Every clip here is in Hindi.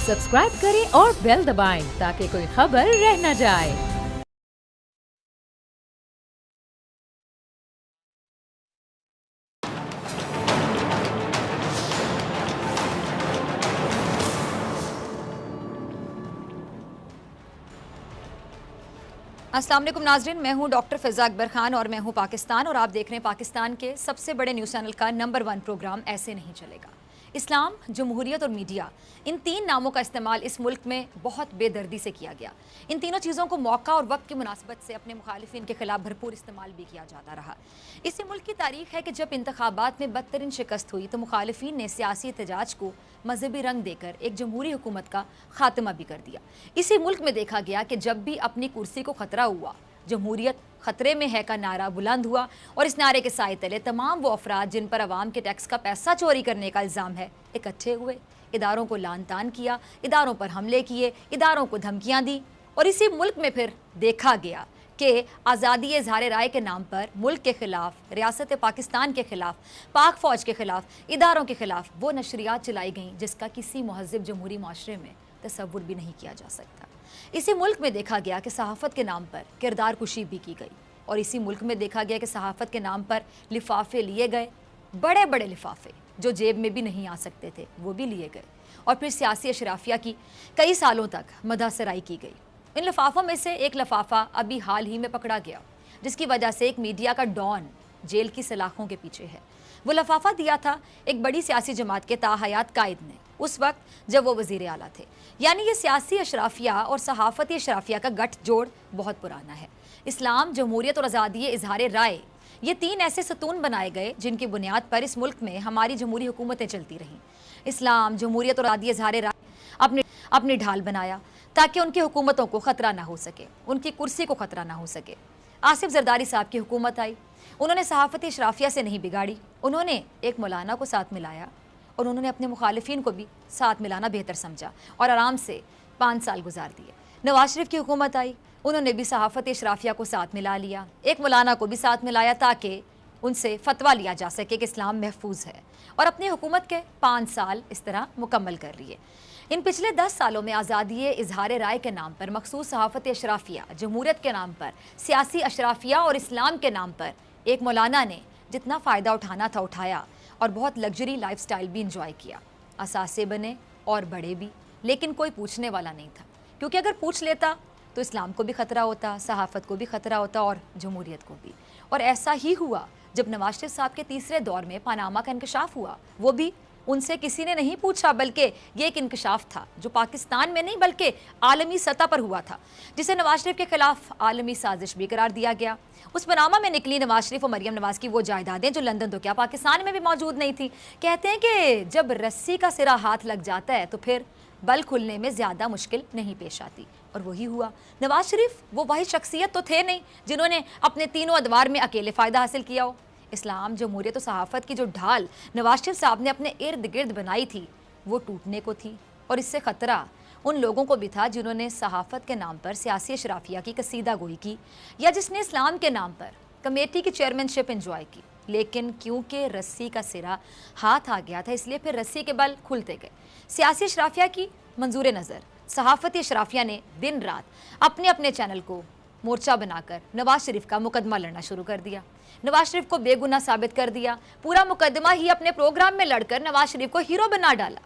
सब्सक्राइब करें और बेल दबाएं ताकि कोई खबर रह न जाए। अस्सलाम वालेकुम नाजरीन, मैं हूं डॉक्टर फ़िज़ा अकबर खान और मैं हूं पाकिस्तान और आप देख रहे हैं पाकिस्तान के सबसे बड़े न्यूज़ चैनल का नंबर 1 प्रोग्राम ऐसे नहीं चलेगा। इस्लाम, जमहूरियत और मीडिया, इन तीन नामों का इस्तेमाल इस मुल्क में बहुत बेदर्दी से किया गया। इन तीनों चीज़ों को मौका और वक्त की मुनासबत से अपने मुखालिफिन के खिलाफ भरपूर इस्तेमाल भी किया जाता रहा। इसी मुल्क की तारीख है कि जब इंतखाबात में बदतरीन शिकस्त हुई तो मुखालिफिन ने सियासी एहतजाज को मजहबी रंग देकर एक जमहूरी हुकूमत का खात्मा भी कर दिया। इसी मुल्क में देखा गया कि जब भी अपनी कुर्सी को खतरा हुआ, जमहूरियत खतरे में है का नारा बुलंद हुआ और इस नारे के साए तले तमाम वो अफराद जिन पर अवाम के टैक्स का पैसा चोरी करने का इल्ज़ाम है इकट्ठे हुए, इदारों को लान तान किया, इदारों पर हमले किए, इदारों को धमकियां दी। और इसी मुल्क में फिर देखा गया कि आज़ादी इज़हार राय के नाम पर मुल्क के ख़िलाफ़, रियासत पाकिस्तान के ख़िलाफ़, पाक फ़ौज के ख़िलाफ़, इदारों के ख़िलाफ़ वो नशरियात चलाई गईं जिसका किसी महज़ब जमहूरी माशरे में तसव्वुर भी नहीं किया जा सकता। इसी मुल्क में देखा गया कि सहाफ़त के नाम पर किरदार कुशी भी की गई और इसी मुल्क में देखा गया कि सहाफ़त के नाम पर लिफाफे लिए गए, बड़े बड़े लिफाफे जो जेब में भी नहीं आ सकते थे वो भी लिए गए और फिर सियासी अशराफिया की कई सालों तक मदासराई की गई। इन लिफाफों में से एक लिफाफा अभी हाल ही में पकड़ा गया जिसकी वजह से एक मीडिया का डॉन जेल की सलाखों के पीछे है। वो लिफाफा दिया था एक बड़ी सियासी जमात के ताहयात कायद ने उस वक्त जब वो वज़ीर आला थे। यानी ये सियासी अशराफिया और सहाफ़ती अशराफिया का गठजोड़ बहुत पुराना है। इस्लाम, जमहूरियत और आज़ादी इज़हार राय, ये तीन ऐसे सतून बनाए गए जिनकी बुनियाद पर इस मुल्क में हमारी जमहूरी हुकूमतें चलती रहीं। इस्लाम, जमहूरियत और आज़ादी इज़हार राय अपनी ढाल बनाया ताकि उनकी हुकूमतों को ख़तरा ना हो सके, उनकी कुर्सी को ख़तरा ना हो सके। आसिफ जरदारी साहब की हुकूमत आई, उन्होंने सहाफ़ती अशराफिया से नहीं बिगाड़ी, उन्होंने एक मौलाना को साथ मिलाया और उन्होंने अपने मुखालिफिन को भी साथ मिलाना बेहतर समझा और आराम से 5 साल गुजार दिए। नवाज शरीफ की हुकूमत आई, उन्होंने भी सहाफ़ती अशराफिया को साथ मिला लिया, एक मौलाना को भी साथ मिलाया ताकि उनसे फतवा लिया जा सके कि इस्लाम महफूज है और अपनी हुकूमत के 5 साल इस तरह मुकम्मल कर लिए। इन पिछले 10 सालों में आज़ादी इज़हार राय के नाम पर मखसूस सहाफ़ती अशराफिया, जमहूरियत के नाम पर सियासी अशराफिया और इस्लाम के नाम पर एक मौलाना ने जितना फ़ायदा उठाना था उठाया और बहुत लग्जरी लाइफस्टाइल भी इंजॉय किया। असासे बने और बड़े भी, लेकिन कोई पूछने वाला नहीं था क्योंकि अगर पूछ लेता तो इस्लाम को भी ख़तरा होता, सहाफ़त को भी ख़तरा होता और जमहूरियत को भी। और ऐसा ही हुआ जब नवाज शरीफ साहब के तीसरे दौर में पनामा का इंकशाफ हुआ। वो भी उनसे किसी ने नहीं पूछा, बल्कि ये एक इंकशाफ था जो पाकिस्तान में नहीं बल्कि आलमी सतह पर हुआ था, जिसे नवाज शरीफ के खिलाफ आलमी साजिश भी करार दिया गया। उस पनामा में निकली नवाज शरीफ और मरियम नवाज की वो जायदादें जो लंदन तो क्या पाकिस्तान में भी मौजूद नहीं थी। कहते हैं कि जब रस्सी का सिरा हाथ लग जाता है तो फिर बल खुलने में ज़्यादा मुश्किल नहीं पेश आती और वही हुआ। नवाज शरीफ वो वाही शख्सियत तो थे नहीं जिन्होंने अपने तीनों अदवार में अकेले फ़ायदा हासिल किया हो। इस्लाम, जमहूरियत और सहाफ़त की जो ढाल नवाज शरीफ साहब ने अपने इर्द गिर्द बनाई थी वो टूटने को थी और इससे ख़तरा उन लोगों को भी था जिन्होंने सहाफ़त के नाम पर सियासी अशराफिया की कसीदा गोई की या जिसने इस्लाम के नाम पर कमेटी की चेयरमैनशिप इंजॉय की। लेकिन क्योंकि रस्सी का सिरा हाथ आ गया था इसलिए फिर रस्सी के बल खुलते गए। सियासी अशराफिया की मंजूर नज़र सहाफ़ती अशराफिया ने दिन रात अपने अपने चैनल को मोर्चा बनाकर नवाज शरीफ का मुकदमा लड़ना शुरू कर दिया, नवाज शरीफ को बेगुनाह साबित कर दिया। पूरा मुकदमा ही अपने प्रोग्राम में लड़कर नवाज शरीफ को हीरो बना डाला।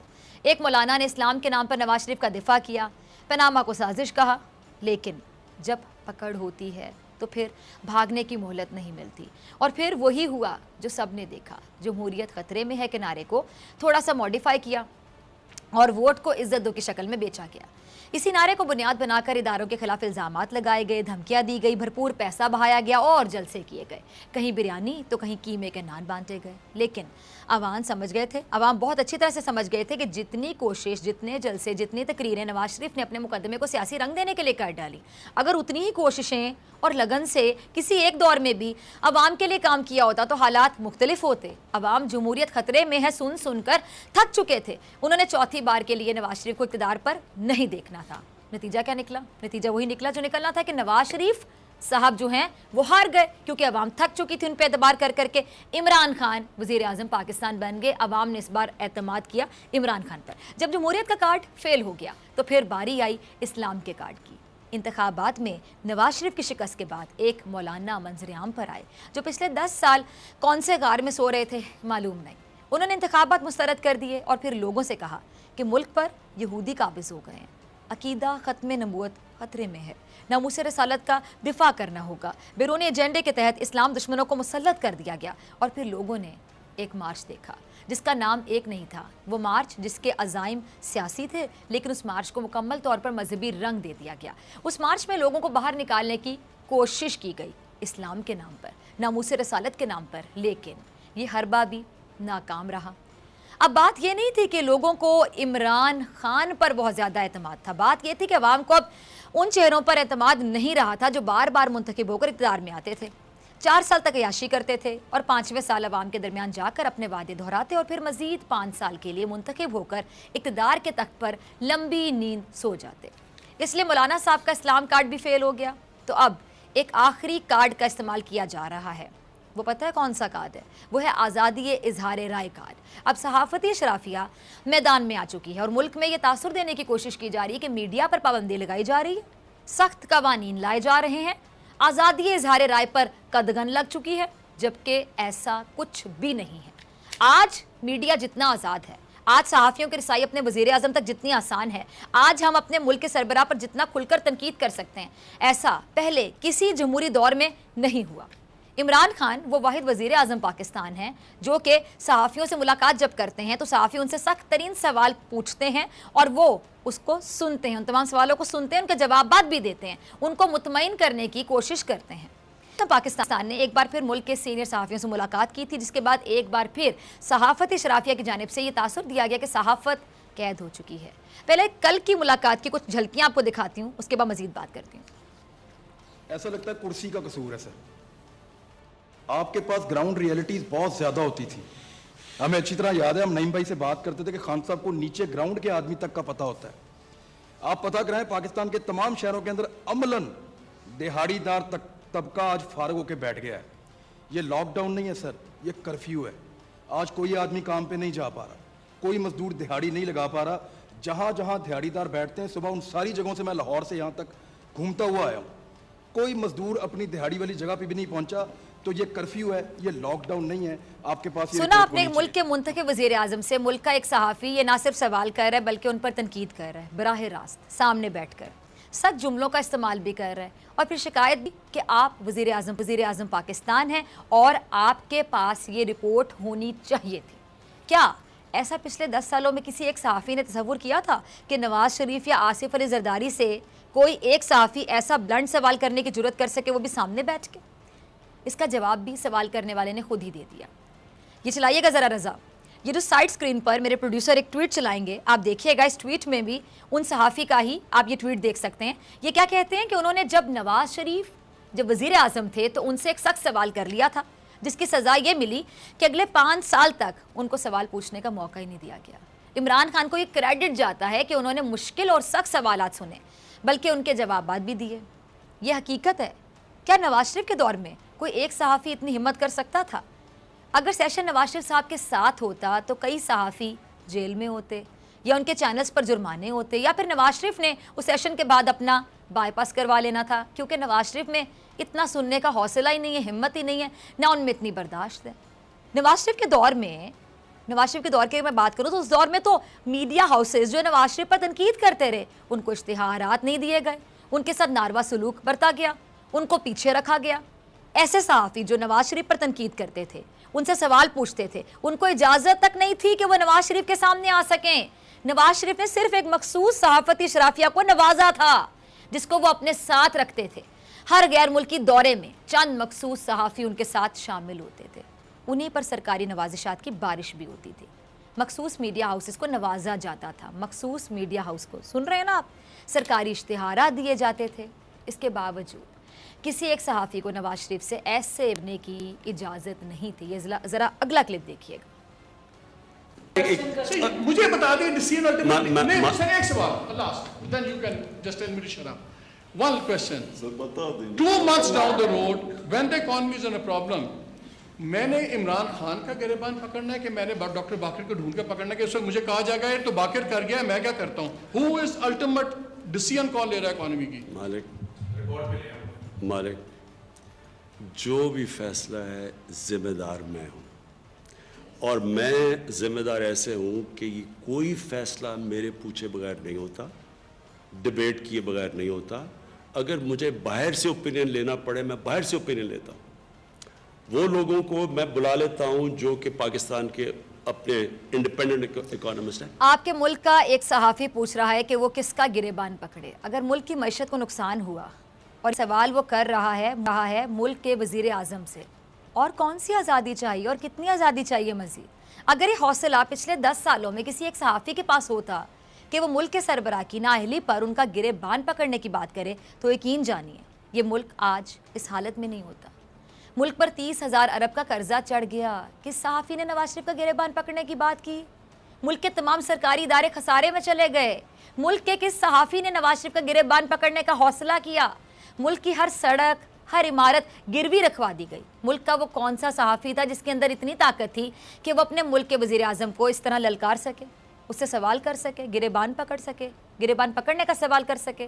एक मौलाना ने इस्लाम के नाम पर नवाज शरीफ का दिफा किया, पनामा को साजिश कहा, लेकिन जब पकड़ होती है तो फिर भागने की मोहलत नहीं मिलती। और फिर वही हुआ जो सब ने देखा, जमहूरियत ख़तरे में है के नारे को थोड़ा सा मॉडिफाई किया और वोट को इज्जत दो की शक्ल में बेचा गया। इसी नारे को बुनियाद बनाकर इदारों के खिलाफ इल्ज़ामात लगाए गए, धमकियां दी गई, भरपूर पैसा बहाया गया और जलसे किए गए। कहीं बिरयानी तो कहीं कीमे के नान बांटे गए। लेकिन अवाम समझ गए थे, अवाम बहुत अच्छी तरह से समझ गए थे कि जितनी कोशिश, जितने जलसे, जितनी तकरीरें नवाज शरीफ ने अपने मुकदमे को सियासी रंग देने के लिए कर डाली, अगर उतनी ही कोशिशें और लगन से किसी एक दौर में भी अवाम के लिए काम किया होता तो हालात मुख्तलिफ होते। अवाम जमहूरियत खतरे में है सुन सुनकर थक चुके थे। उन्होंने चौथी बार के लिए नवाज शरीफ को इक़्तिदार पर नहीं देखना था। नतीजा क्या निकला? नतीजा वही निकला जो निकलना था कि नवाज शरीफ साहब जो हैं वो हार गए क्योंकि अवाम थक चुकी थी उन पर एतबार कर करके। इमरान खान वजीर आजम पाकिस्तान बन गए। अवाम ने इस बार एतमाद किया इमरान खान पर। जब जमहूरियत का कार्ड फेल हो गया तो फिर बारी आई इस्लाम के कार्ड की। इंतखाबात में नवाज शरीफ की शिकस्त के बाद एक मौलाना मंजर-ए-आम पर आए जो पिछले 10 साल कौन से गार में सो रहे थे मालूम नहीं। उन्होंने इंतखाबात मुस्तरद कर दिए और फिर लोगों से कहा कि मुल्क पर यहूदी काबिज हो गए हैं, अकीदा ख़त्म नबूवत ख़तरे में है, नामूस रसालत का दिफा करना होगा। बैरूनी एजेंडे के तहत इस्लाम दुश्मनों को मुसल्लत कर दिया गया। और फिर लोगों ने एक मार्च देखा जिसका नाम एक नहीं था। वो मार्च जिसके अज़ाइम सियासी थे लेकिन उस मार्च को मुकम्मल तौर पर मजहबी रंग दे दिया गया। उस मार्च में लोगों को बाहर निकालने की कोशिश की गई इस्लाम के नाम पर, नामूस रसालत के नाम पर, लेकिन ये हर बार भी नाकाम रहा। अब बात ये नहीं थी कि लोगों को इमरान खान पर बहुत ज़्यादा एतमाद था, बात ये थी कि अवाम को अब उन चेहरों पर एतमाद नहीं रहा था जो बार बार मुंतखब होकर इक़्तिदार में आते थे, 4 साल तक अयाशी करते थे और 5वें साल अवाम के दरमियान जाकर अपने वादे दोहराते और फिर मज़ीद 5 साल के लिए मुंतखब होकर इक़्तिदार के तख्त पर लंबी नींद सो जाते। इसलिए मौलाना साहब का इस्लाम कार्ड भी फेल हो गया। तो अब एक आखिरी कार्ड का इस्तेमाल किया जा रहा है। वो पता है कौन सा कार्ड है? वो है आज़ादी इजहार राय कार्ड। अब सहाफ़ती शराफिया मैदान में आ चुकी है और मुल्क में ये तासुर देने की कोशिश की जा रही है कि मीडिया पर पाबंदी लगाई जा रही है, सख्त कवानीन लाए जा रहे हैं, आज़ादी इजहार राय पर कदगन लग चुकी है, जबकि ऐसा कुछ भी नहीं है। आज मीडिया जितना आज़ाद है, आज सहाफ़ियों की रसाई अपने वज़ीर आज़म तक जितनी आसान है, आज हम अपने मुल्क के सरबराह पर जितना खुलकर तनकीद कर सकते हैं, ऐसा पहले किसी जमहूरी दौर में नहीं हुआ। इमरान खान वो वाहिद वज़ीर आज़म पाकिस्तान हैं जो कि सहाफ़ियों से मुलाकात जब करते हैं तो सहाफ़ी उनसे सख्त तरीन सवाल पूछते हैं और वो उसको सुनते हैं, उन तमाम सवालों को सुनते हैं, उनके जवाबात भी देते हैं, उनको मुतमईन करने की कोशिश करते हैं। तो पाकिस्तान ने एक बार फिर मुल्क के सीनियर सहाफ़ियों से मुलाकात की थी, जिसके बाद एक बार फिर सहाफ़ती शराफिया की जानिब से ये तासुर दिया गया कि सहाफ़त कैद हो चुकी है। पहले कल की मुलाकात की कुछ झलकियाँ आपको दिखाती हूँ, उसके बाद मज़ीद बात करती हूँ। ऐसा लगता है कुर्सी का कसूर है सर, आपके पास ग्राउंड रियलिटीज बहुत ज्यादा होती थी। हमें अच्छी तरह याद है, हम नईम भाई से बात करते थे कि खान साहब को नीचे ग्राउंड के आदमी तक का पता होता है। आप पता कराएं, पाकिस्तान के तमाम शहरों के अंदर अमलन दिहाड़ीदार तबका आज फारग होकर बैठ गया है। ये लॉकडाउन नहीं है सर, ये कर्फ्यू है। आज कोई आदमी काम पे नहीं जा पा रहा, कोई मजदूर दिहाड़ी नहीं लगा पा रहा। जहां जहां दिहाड़ीदार बैठते हैं, सुबह उन सारी जगहों से मैं लाहौर से यहां तक घूमता हुआ आया हूं, कोई मजदूर अपनी दिहाड़ी वाली जगह पे भी नहीं पहुंचा। तो ये कर्फ्यू है, ये लॉकडाउन नहीं है। आपके पास सुना आपने मुल्क के मुंतखब वज़ीर आज़म से, मुल्क का एक सहाफ़ी ये ना सिर्फ सवाल कर रहा है बल्कि उन पर तनकीद कर रहा है, बराह रास्त सामने बैठकर सख्त जुमलों का इस्तेमाल भी कर रहा है और फिर शिकायत भी कि आप वज़ीर आज़म पाकिस्तान हैं और आपके पास ये रिपोर्ट होनी चाहिए थी। क्या ऐसा पिछले 10 सालों में किसी एक सहाफ़ी ने तसव्वुर किया था कि नवाज शरीफ या आसिफ अली जरदारी से कोई एक सहाफ़ी ऐसा ब्लंट सवाल करने की जुर्रत कर सके, वो भी सामने बैठ के? इसका जवाब भी सवाल करने वाले ने खुद ही दे दिया। ये चलाइएगा ज़रा रज़ा, ये जो साइड स्क्रीन पर मेरे प्रोड्यूसर एक ट्वीट चलाएंगे, आप देखिएगा। इस ट्वीट में भी उन सहाफ़ी का ही आप ये ट्वीट देख सकते हैं। ये क्या कहते हैं कि उन्होंने जब नवाज शरीफ जब वज़ीर आज़म थे तो उनसे एक सख्त सवाल कर लिया था, जिसकी सज़ा ये मिली कि अगले 5 साल तक उनको सवाल पूछने का मौका ही नहीं दिया गया। इमरान खान को ये क्रेडिट जाता है कि उन्होंने मुश्किल और सख्त सवालात सुने, बल्कि उनके जवाबात भी दिए। ये हकीकत है। क्या नवाज शरीफ के दौर में कोई एक सहाफ़ी इतनी हिम्मत कर सकता था? अगर सेशन नवाज शरीफ साहब के साथ होता तो कई सहाफ़ी जेल में होते या उनके चैनल्स पर जुर्माने होते, या फिर नवाज शरीफ ने उस सेशन के बाद अपना बाईपास करवा लेना था, क्योंकि नवाज शरीफ में इतना सुनने का हौसला ही नहीं है, हिम्मत ही नहीं है, ना उनमें इतनी बर्दाश्त है। नवाज शरीफ के दौर की मैं बात करूँ तो उस दौर में तो मीडिया हाउसेज जो नवाज शरीफ पर तनकीद करते रहे, उनको इश्तिहारात नहीं दिए गए, उनके साथ नारवा सलूक बरता गया, उनको पीछे रखा गया। ऐसे सहाफ़ी जो नवाज शरीफ पर तनकीद करते थे, उनसे सवाल पूछते थे, उनको इजाज़त तक नहीं थी कि वो नवाज शरीफ के सामने आ सकें। नवाज शरीफ ने सिर्फ एक मखसूस सहाफ़ती शराफिया को नवाजा था, जिसको वो अपने साथ रखते थे। हर गैर मुल्की दौरे में चंद मखसूस सहाफ़ी उनके साथ शामिल होते थे, उन्हीं पर सरकारी नवाजिशात की बारिश भी होती थी। मखसूस मीडिया हाउसेस को नवाजा जाता था, मखसूस मीडिया हाउस को, सुन रहे हैं ना आप, सरकारी इश्तिहारात दिए जाते थे। इसके बावजूद किसी एक सहाफ़ी को नवाज शरीफ से ऐसे करने की इजाज़त नहीं थी। ये ज़रा अगला क्लिप देखिएगा। मुझे बता दें डिसीजन अल्टीमेटली नहीं सर, एक सवाल last, then you can just tell me to shut up. One question. Sir बता देंगे 2 months down the road, when the economy is in a problem, मैंने इमरान खान का गिरबान पकड़ना है कि मैंने डॉक्टर बाकर को ढूंढ कर पकड़ना है कि उस वक्त मुझे कहा जाएगा ये तो बाकर कर गया, मैं क्या करता हूँ? Who is ultimate डिसीजन कौन ले रहा है इकोनॉमी की? मालिक जो भी फैसला है जिम्मेदार मैं हूँ, और मैं जिम्मेदार ऐसे हूँ कि ये कोई फैसला मेरे पूछे बगैर नहीं होता, डिबेट किए बगैर नहीं होता। अगर मुझे बाहर से ओपिनियन लेना पड़े मैं बाहर से ओपिनियन लेता हूँ। वो लोगों को मैं बुला लेता हूँ जो कि पाकिस्तान के अपने इंडिपेंडेंट इकोनॉमिस्ट हैं। आपके मुल्क का एक सहाफ़ी पूछ रहा है कि वो किसका गिरेबान पकड़े अगर मुल्क की मईशत को नुकसान हुआ, और सवाल वो कर रहा है मुल्क के वज़ीर आज़म से, और कौन सी आज़ादी चाहिए और कितनी आज़ादी चाहिए मज़ीद। अगर ये हौसला पिछले 10 सालों में किसी एक सहाफ़ी के पास होता कि वो मुल्क के सरबराह की नाअहली पर उनका गिरेबान पकड़ने की बात करे, तो यकीन जानिए ये मुल्क आज इस हालत में नहीं होता। मुल्क पर 30,000 अरब का कर्जा चढ़ गया। किस सहाफ़ी ने नवाज शरीफ का गिरेबान पकड़ने की बात की? मुल्क के तमाम सरकारी इदारे खसारे में चले गए। मुल्क के किस सहाफ़ी ने नवाज शरीफ का गिरेबान पकड़ने का हौसला किया? मुल्क की हर सड़क, हर इमारत गिरवी रखवा दी गई। मुल्क का वो कौन सा सहाफ़ी था जिसके अंदर इतनी ताकत थी कि वो अपने मुल्क के वज़ीर आज़म को इस तरह ललकार सके, उससे सवाल कर सके, गिरेबान पकड़ सके, गिरेबान पकड़ने का सवाल कर सके?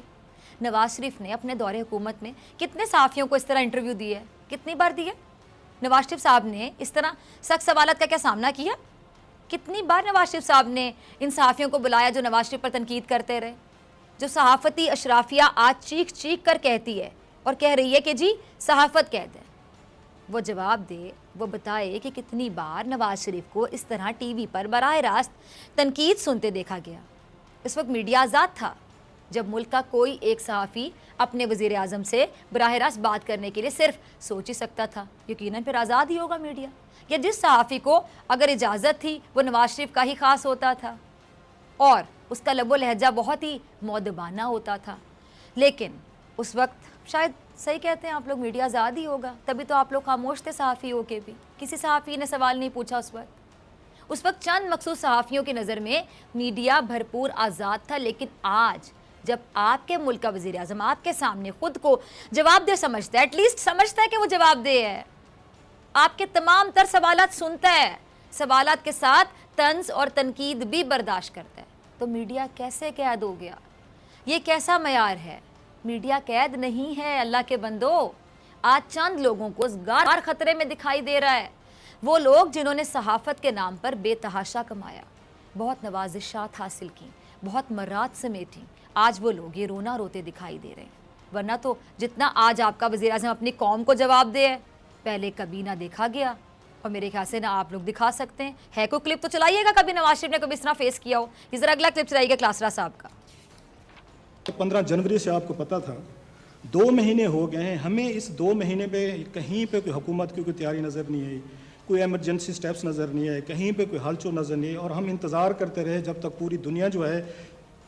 नवाज शरीफ ने अपने दौरे हुकूमत में कितने सहाफ़ियों को इस तरह इंटरव्यू दिए, कितनी बार दिए? नवाज शरीफ साहब ने इस तरह सख्त सवालत का क्या सामना किया? कितनी बार नवाज शरीफ साहब ने इन सहाफ़ियों को बुलाया जो नवाज शरीफ पर तनकीद करते रहे? जो सहाफ़ती अशराफिया आज चीख चीख कर कहती है और कह रही है कि जी सहाफ़त कैद है, वो जवाब दे, वो बताए कि कितनी बार नवाज शरीफ को इस तरह टीवी पर बराह रास्त तनकीद सुनते देखा गया। इस वक्त मीडिया आज़ाद था जब मुल्क का कोई एक सहाफ़ी अपने वज़ीर आज़म से बराह रास्त बात करने के लिए सिर्फ सोच ही सकता था। यकीनन फिर आज़ाद ही होगा मीडिया। या जिस सहाफ़ी को अगर इजाज़त थी वो नवाज शरीफ का ही ख़ास होता था और उसका लबो लहजा बहुत ही मौदबाना होता था। लेकिन उस वक्त शायद सही कहते हैं आप लोग, मीडिया आज़ाद ही होगा, तभी तो आप लोग खामोश थे सहाफ़ी हो के भी। किसी सहाफ़ी ने सवाल नहीं पूछा उस वक्त चंद मखसूस सहाफ़ियों की नज़र में मीडिया भरपूर आज़ाद था। लेकिन आज जब आपके मुल्क का वज़ीर आज़म आपके सामने खुद को जवाबदेह समझता है, एटलीस्ट समझता है कि वो जवाबदेह है, आपके तमाम तर सवालात सुनता है, सवालात के साथ तंज और तनकीद भी बर्दाश्त करता है, तो मीडिया कैसे कैद हो गया? ये कैसा मयार है? मीडिया कैद नहीं है अल्लाह के बंदो। आज चंद लोगों को रोज़गार खतरे में दिखाई दे रहा है। वो लोग जिन्होंने सहाफ़त के नाम पर बेतहाशा कमाया, बहुत नवाजिशात हासिल की, बहुत मर्रात समेटी, आज वो लोग ये रोना रोते दिखाई दे रहे हैं। वरना तो जितना आज आपका वज़ीर आज़म अपनी कौम को जवाब दे है, पहले कभी ना देखा गया, और मेरे ख्याल से ना आप लोग दिखा सकते हैं। है कोई क्लिप तो चलाइएगा कभी नवाज शरीफ ने कभी इस तरह फेस किया हो। इस तरह अगला क्लिप चलाइएगा क्लासरा साहब का। 15 जनवरी से आपको पता था, 2 महीने हो गए हैं, हमें इस 2 महीने पे कहीं पे कोई हुकूमत की कोई तैयारी नज़र नहीं आई, कोई एमरजेंसी स्टेप्स नज़र नहीं आए, कहीं पे कोई हलचल नज़र नहीं आई, और हम इंतज़ार करते रहे जब तक पूरी दुनिया जो है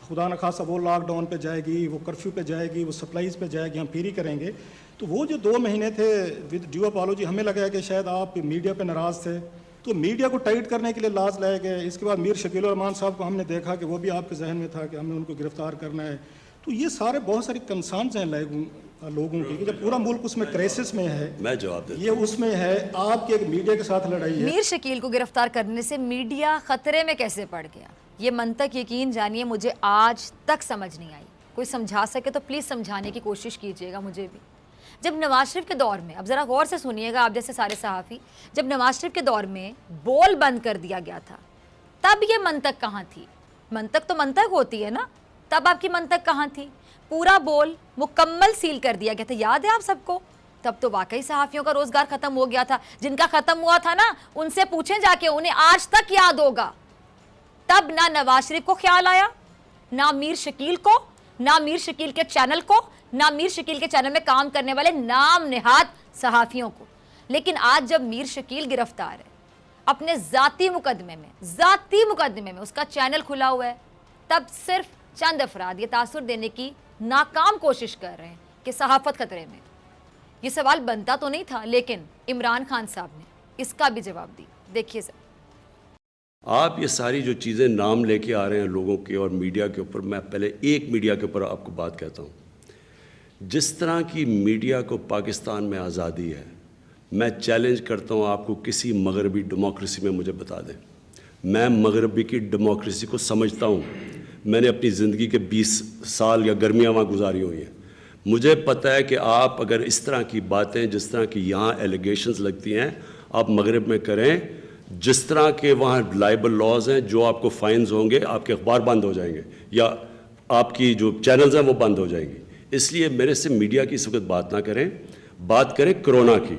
खुदा न खासा वो लॉकडाउन पे जाएगी, वो कर्फ्यू पे जाएगी, वो सप्लाईज़ पे जाएगी, हम फिर ही करेंगे। तो वो जो 2 महीने थे, विद ड्यू अपॉलॉजी, हमें लगा कि शायद आप मीडिया पे नाराज़ थे, तो मीडिया को टाइट करने के लिए लाज लाए गए। इसके बाद मीर शकील रहमान साहब को हमने देखा कि वो भी आपके जहन में था कि हमें उनको गिरफ्तार करना है। तो ये सारे बहुत सारे कंसर्न्स हैं लोगों की कि जब पूरा मुल्क उसमें क्राइसिस में है, मैं जवाब देता हूं, ये उसमें है, आपके एक मीडिया के साथ लड़ाई है। मीर शकील को गिरफ्तार करने से मीडिया खतरे में कैसे पड़ गया, ये मंतक यकीन जानिए मुझे आज तक समझ नहीं आई। कोई समझा सके तो प्लीज़ समझाने की कोशिश कीजिएगा मुझे भी। जब नवाज शरीफ के दौर में, अब ज़रा गौर से सुनिएगा आप जैसे सारे सहाफ़ी, जब नवाज शरीफ के दौर में बोल बंद कर दिया गया था, तब ये मंतक कहाँ थी? मंतक तो मंतक होती है ना, तब आपकी मंतक कहाँ थी? पूरा बोल मुकम्मल सील कर दिया गया था, याद है आप सबको? तब तो वाकई सहाफ़ियों का रोज़गार ख़त्म हो गया था। जिनका ख़त्म हुआ था ना, उनसे पूछें जाके, उन्हें आज तक याद होगा। तब ना नवाज शरीफ को ख्याल आया, ना मीर शकील को, ना मीर शकील के चैनल को, ना मीर शकील के चैनल में काम करने वाले नाम नेहाद सहाफ़ियों को। लेकिन आज जब मीर शकील गिरफ्तार है अपने ज़ाती मुकदमे में उसका चैनल खुला हुआ है, तब सिर्फ चंद अफराद ये तासुर देने की नाकाम कोशिश कर रहे हैं कि सहाफ़त खतरे में। ये सवाल बनता तो नहीं था, लेकिन इमरान खान साहब ने इसका भी जवाब दिया। देखिए सर, आप ये सारी जो चीज़ें नाम लेके आ रहे हैं लोगों के और मीडिया के ऊपर, मैं पहले एक मीडिया के ऊपर आपको बात कहता हूँ जिस तरह की मीडिया को पाकिस्तान में आज़ादी है, मैं चैलेंज करता हूँ आपको किसी मगरबी डेमोक्रेसी में मुझे बता दें। मैं मगरबी की डेमोक्रेसी को समझता हूँ, मैंने अपनी ज़िंदगी के 20 साल या गर्मियाँ वहाँ गुजारी हुई हैं। मुझे पता है कि आप अगर इस तरह की बातें, जिस तरह की यहाँ एलिगेशंस लगती हैं, आप मगरब में करें, जिस तरह के वहाँ लाइबल लॉज हैं, जो आपको फाइन्स होंगे, आपके अखबार बंद हो जाएंगे या आपकी जो चैनल्स हैं वो बंद हो जाएंगी। इसलिए मेरे से मीडिया की इस वक्त बात ना करें, बात करें कोरोना की।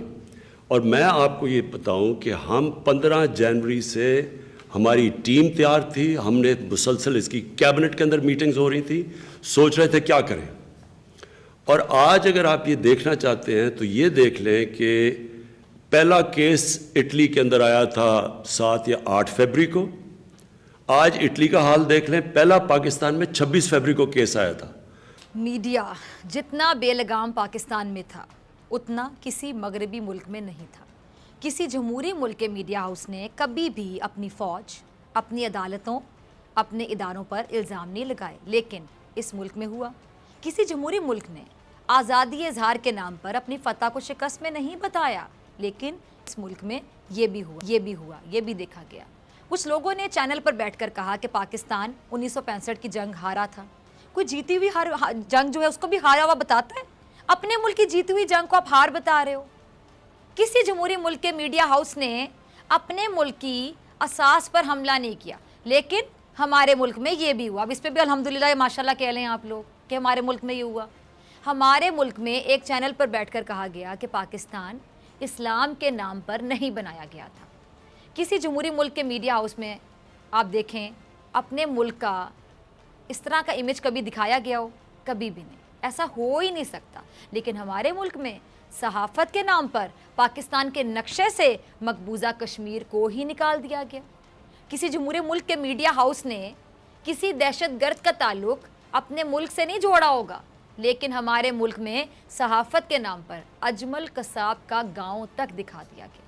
और मैं आपको ये बताऊं कि हम 15 जनवरी से हमारी टीम तैयार थी, हमने मुसलसल इसकी कैबिनेट के अंदर मीटिंग्स हो रही थी, सोच रहे थे क्या करें। और आज अगर आप ये देखना चाहते हैं तो ये देख लें कि पहला केस इटली के अंदर आया था 7 या 8 फरवरी को। आज इटली का हाल देख लें, पहला पाकिस्तान में 26 फरवरी को केस आया था। मीडिया जितना बेलगाम पाकिस्तान में था, उतना किसी मगरबी मुल्क में नहीं था। किसी जमहूरी मुल्क के मीडिया हाउस ने कभी भी अपनी फ़ौज, अपनी अदालतों, अपने इदारों पर इल्ज़ाम नहीं लगाए, लेकिन इस मुल्क में हुआ। किसी जमहूरी मुल्क ने आज़ादी इजहार के नाम पर अपनी फतह को शिकस्त में नहीं बताया, लेकिन इस मुल्क में ये भी हुआ, ये भी हुआ, ये भी देखा गया। कुछ लोगों ने चैनल पर बैठकर कहा कि पाकिस्तान 1965 की जंग हारा था। कोई जीती हुई जंग जो है उसको भी हारा हुआ बताता है? अपने मुल्क की जीती हुई जंग को आप हार बता रहे हो। किसी जमहूरी मुल्क के मीडिया हाउस ने अपने मुल्क की असास पर हमला नहीं किया, लेकिन हमारे मुल्क में ये भी हुआ। अब इस पर भी अल्हम्दुलिल्लाह माशाल्लाह कह लें आप लोग कि हमारे मुल्क में ये हुआ। हमारे मुल्क में एक चैनल पर बैठकर कहा गया कि पाकिस्तान इस्लाम के नाम पर नहीं बनाया गया था। किसी जमहूरी मुल्क के मीडिया हाउस में आप देखें अपने मुल्क का इस तरह का इमेज कभी दिखाया गया हो? कभी भी नहीं, ऐसा हो ही नहीं सकता। लेकिन हमारे मुल्क में सहाफ़त के नाम पर पाकिस्तान के नक्शे से मकबूजा कश्मीर को ही निकाल दिया गया। किसी जमहूरी मुल्क के मीडिया हाउस ने किसी दहशतगर्द का ताल्लुक अपने मुल्क से नहीं जोड़ा होगा, लेकिन हमारे मुल्क में सहाफ़त के नाम पर अजमल कसाब का गांव तक दिखा दिया गया।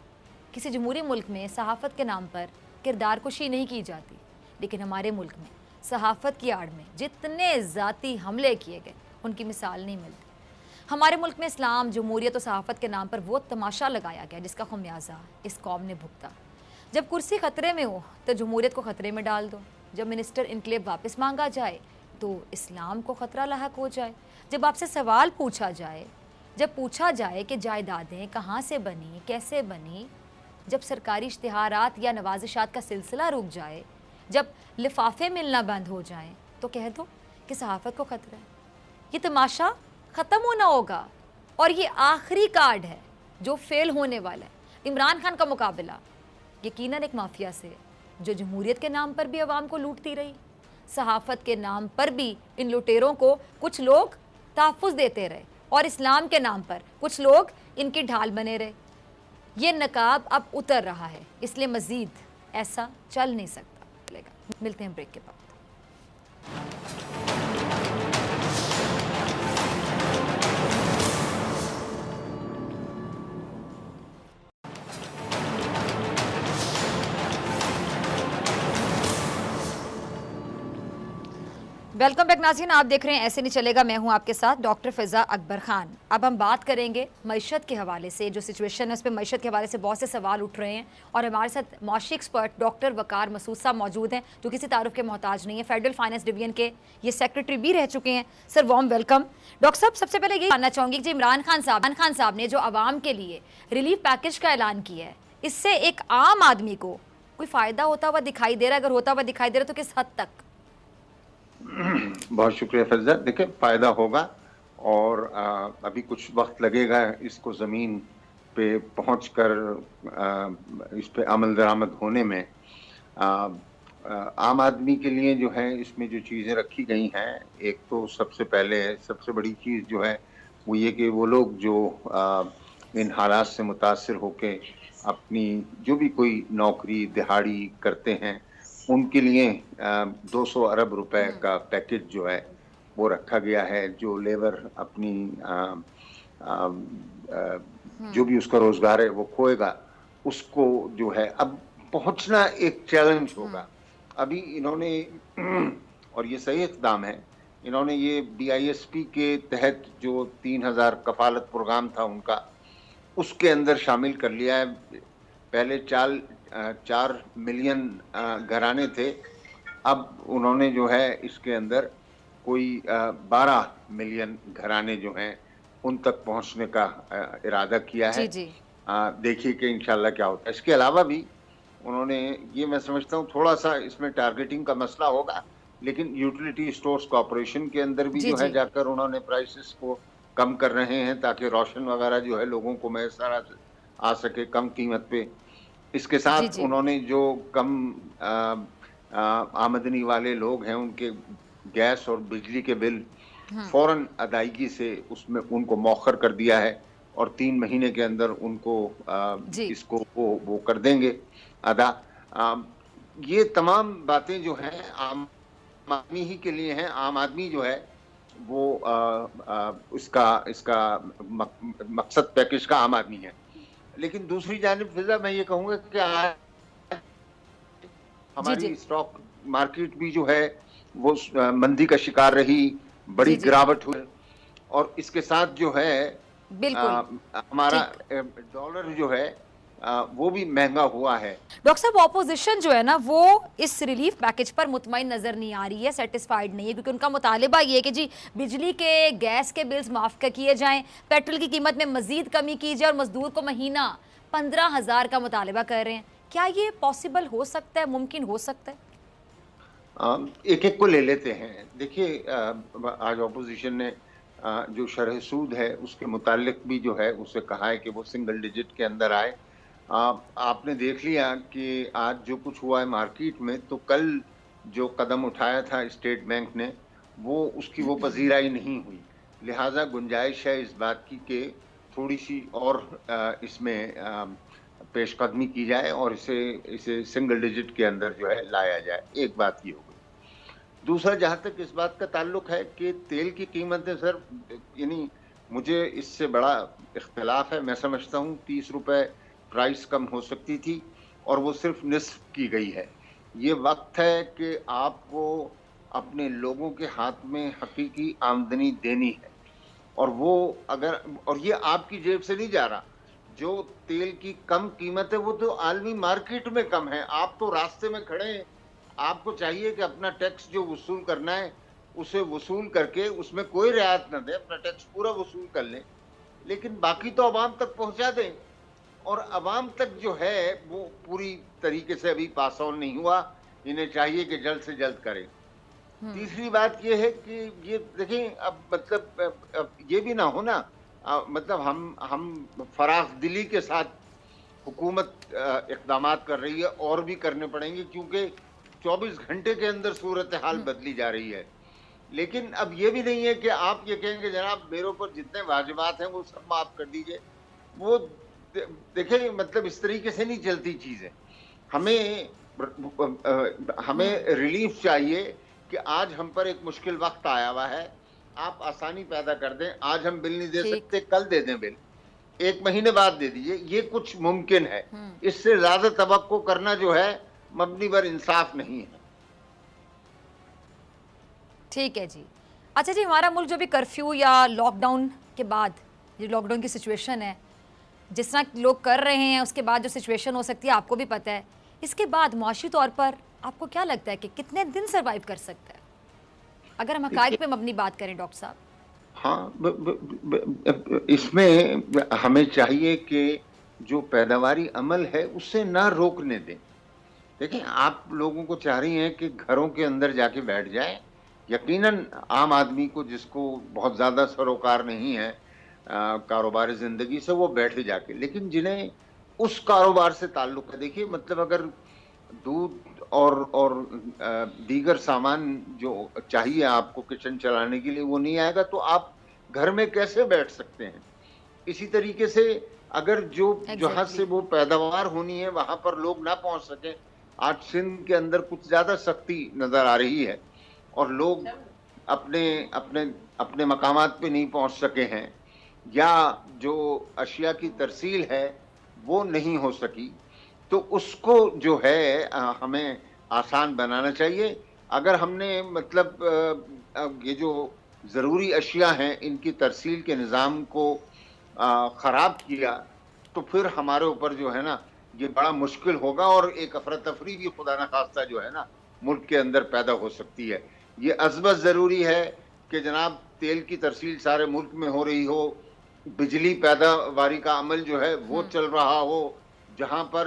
किसी जमहूरी मुल्क में सहाफ़त के नाम पर किरदार कुशी नहीं की जाती, लेकिन हमारे मुल्क में सहाफ़त की आड़ में जितने ज़ाती हमले किए गए उनकी मिसाल नहीं मिलती। हमारे मुल्क में इस्लाम, जमहूरियत और सहाफ़त के नाम पर वो तमाशा लगाया गया जिसका खमियाजा इस कौम ने भुगता। जब कुर्सी ख़तरे में हो तो जमहूरियत को ख़तरे में डाल दो। जब मिनिस्टर इनक्लेव वापस मांगा जाए तो इस्लाम को ख़तरा लाहक हो जाए। जब आपसे सवाल पूछा जाए, जब पूछा जाए कि जायदादें कहाँ से बनी, कैसे बनी, जब सरकारी इश्तिहारात या नवाजिशात का सिलसिला रुक जाए, जब लिफाफे मिलना बंद हो जाएं, तो कह दो कि सहाफ़त को ख़तरा है। ये तमाशा ख़त्म होना होगा और ये आखिरी कार्ड है जो फेल होने वाला है। इमरान खान का मुकाबला यकीनन एक माफिया से है जो जमहूरियत के नाम पर भी अवाम को लूटती रही, सहाफ़त के नाम पर भी इन लुटेरों को कुछ लोग तहफ़्फ़ुज़ देते रहे और इस्लाम के नाम पर कुछ लोग इनकी ढाल बने रहे। ये नकाब अब उतर रहा है, इसलिए मज़ीद ऐसा चल नहीं सकता। मिलते हैं ब्रेक के बाद। वेलकम बैक नाज़रीन, आप देख रहे हैं ऐसे नहीं चलेगा। मैं हूं आपके साथ डॉक्टर फ़िज़ा अकबर ख़ान। अब हम बात करेंगे मईशत के हवाले से, जो सिचुएशन है उस पर मईशत के हवाले से बहुत से सवाल उठ रहे हैं और हमारे साथ माशी एक्सपर्ट डॉक्टर वकार मसूद साहब मौजूद हैं जो किसी तारुफ के मोहताज नहीं है। फेडरल फाइनेंस डिवीजन के ये सेक्रेटरी भी रह चुके हैं। Sir warm welcome. डॉक्टर साहब, सबसे पहले ये जानना चाहूँगी कि इमरान खान साहब ने जो आवाम के लिए रिलीफ पैकेज का ऐलान किया है, इससे एक आम आदमी को कोई फ़ायदा होता हुआ दिखाई दे रहा है? अगर होता हुआ दिखाई दे रहा है तो किस हद तक? बहुत शुक्रिया फैज़ा। देखिए, फ़ायदा होगा और अभी कुछ वक्त लगेगा इसको ज़मीन पे पहुंचकर इस पे अमल दरामद होने में। आम आदमी के लिए जो है इसमें जो चीज़ें रखी गई हैं, एक तो सबसे पहले सबसे बड़ी चीज़ जो है वो ये कि वो लोग जो इन हालात से मुतासिर होके अपनी जो भी कोई नौकरी दिहाड़ी करते हैं उनके लिए 200 अरब रुपए का पैकेज जो है वो रखा गया है। जो लेबर अपनी जो भी उसका रोजगार है वो खोएगा, उसको जो है अब पहुंचना एक चैलेंज होगा। अभी इन्होंने और ये सही इक़दाम है इन्होंने ये DISP के तहत जो 3000 कफालत प्रोग्राम था उनका, उसके अंदर शामिल कर लिया है। पहले 4 मिलियन घराने थे, अब उन्होंने जो है इसके अंदर कोई 12 मिलियन घराने जो हैं उन तक पहुंचने का इरादा किया है। जी। देखिए कि इंशाल्लाह क्या होता है। इसके अलावा भी उन्होंने, ये मैं समझता हूँ थोड़ा सा इसमें टारगेटिंग का मसला होगा, लेकिन यूटिलिटी स्टोर्स कॉर्पोरेशन के अंदर भी जो है जाकर उन्होंने प्राइसेस को कम कर रहे हैं ताकि रोशन वगैरह जो है लोगों को मैसर आ सके कम कीमत पे। इसके साथ उन्होंने जो कम आमदनी वाले लोग हैं उनके गैस और बिजली के बिल फौरन अदायगी से उसमें उनको मौखर कर दिया है और 3 महीने के अंदर उनको इसको वो कर देंगे अदा। ये तमाम बातें जो हैं आम आदमी ही के लिए हैं। आम आदमी जो है वो इसका मकसद पैकेज का आम आदमी है। लेकिन दूसरी जानिब फिजा मैं ये कहूँगा कि आज हमारी स्टॉक मार्केट भी जो है वो मंदी का शिकार रही, बड़ी गिरावट हुई और इसके साथ जो है हमारा डॉलर जो है वो भी महंगा हुआ है। डॉक्टर साहब, ऑपोजिशन जो है ना वो इस रिलीफ पैकेज पर मुतमईन नजर नहीं आ रही है, सेटिस्फाइड नहीं है, क्योंकि उनका मुतालिबा ये है कि जी बिजली के गैस के बिल्स माफ किए जाएं, पेट्रोल की कीमत में मजीद कमी की जाए और मजदूर को महीना 15,000 का मुतालिबा कर रहे हैं। क्या ये पॉसिबल हो सकता है, मुमकिन हो सकता है? एक एक को ले लेते हैं। देखिए आज ऑपोजिशन ने जो शरह सूद है उसके मुतालिक भी जो है उससे कहा है कि वो सिंगल डिजिट के अंदर आए। आपने देख लिया कि आज जो कुछ हुआ है मार्केट में, तो कल जो कदम उठाया था स्टेट बैंक ने वो उसकी वो पजीराई नहीं हुई, लिहाजा गुंजाइश है इस बात की कि थोड़ी सी और इसमें पेशकदमी की जाए और इसे सिंगल डिजिट के अंदर जो है लाया जाए। एक बात ये हो गई। दूसरा, जहाँ तक इस बात का ताल्लुक है कि तेल की कीमतें सर, यानी मुझे इससे बड़ा इख्तिलाफ है। मैं समझता हूँ 30 रुपए प्राइस कम हो सकती थी और वो सिर्फ निस्फ की गई है। ये वक्त है कि आपको अपने लोगों के हाथ में हकीकी आमदनी देनी है और वो अगर, और ये आपकी जेब से नहीं जा रहा। जो तेल की कम कीमत है वो तो आलमी मार्केट में कम है। आप तो रास्ते में खड़े हैं, आपको चाहिए कि अपना टैक्स जो वसूल करना है उसे वसूल करके उसमें कोई रियायत न दे, अपना टैक्स पूरा वसूल कर लें, लेकिन बाकी तो अवाम तक पहुंचा दें। और अवाम तक जो है वो पूरी तरीके से अभी पास ऑन नहीं हुआ, इन्हें चाहिए कि जल्द से जल्द करें। तीसरी बात ये है कि ये देखें, अब मतलब अब ये भी ना हो ना, मतलब हम फराख दिली के साथ हुकूमत इक़दाम कर रही है और भी करने पड़ेंगे क्योंकि 24 घंटे के अंदर सूरत हाल बदली जा रही है। लेकिन अब ये भी नहीं है कि आप ये कहेंगे जनाब मेरे ऊपर जितने वाजिबात हैं वो सब माफ कर दीजिए। वो देखिए, मतलब इस तरीके से नहीं चलती चीजें। हमें रिलीफ चाहिए कि आज हम पर एक मुश्किल वक्त आया हुआ है, आप आसानी पैदा कर दें। आज हम बिल नहीं दे सकते, कल दे दें बिल, 1 महीने बाद दे दीजिए, ये कुछ मुमकिन है। इससे ज्यादा तवक्को करना जो है मबनी पर इंसाफ नहीं है। ठीक है जी। अच्छा जी, हमारा मुल्क जो भी कर्फ्यू या लॉकडाउन के बाद, ये लॉकडाउन की सिचुएशन है, जिस तरह लोग कर रहे हैं उसके बाद जो सिचुएशन हो सकती है आपको भी पता है, इसके बाद मुआशी तौर पर आपको क्या लगता है कि कितने दिन सर्वाइव कर सकता है, अगर हम हकाइक पे मबनी बात करें डॉक्टर साहब? हाँ, इसमें हमें चाहिए कि जो पैदावारी अमल है उससे ना रोकने दें। देखिए, आप लोगों को चाह रही हैं कि घरों के अंदर जाके बैठ जाएं। यकीनन आम आदमी को, जिसको बहुत ज़्यादा सरोकार नहीं है कारोबार ज़िंदगी से, वो बैठे जाके, लेकिन जिन्हें उस कारोबार से ताल्लुक़ है, देखिए मतलब अगर दूध और दीगर सामान जो चाहिए आपको किचन चलाने के लिए वो नहीं आएगा तो आप घर में कैसे बैठ सकते हैं। इसी तरीके से अगर जहाँ से वो पैदावार होनी है वहाँ पर लोग ना पहुँच सकें, आज सिंध के अंदर कुछ ज़्यादा सख्ती नज़र आ रही है और लोग अपने अपने अपने मकामात पे नहीं पहुँच सके हैं, या जो अशिया की तरसील है वो नहीं हो सकी, तो उसको जो है हमें आसान बनाना चाहिए। अगर हमने मतलब ये जो ज़रूरी अशिया हैं इनकी तरसील के निज़ाम को ख़राब किया तो फिर हमारे ऊपर जो है ना ये बड़ा मुश्किल होगा और एक अफरा तफरी भी खुदा न खास्ता जो है ना मुल्क के अंदर पैदा हो सकती है। ये अज़बत ज़रूरी है कि जनाब तेल की तरसील सारे मुल्क में हो रही हो, बिजली पैदावारी का अमल जो है वो चल रहा हो, जहाँ पर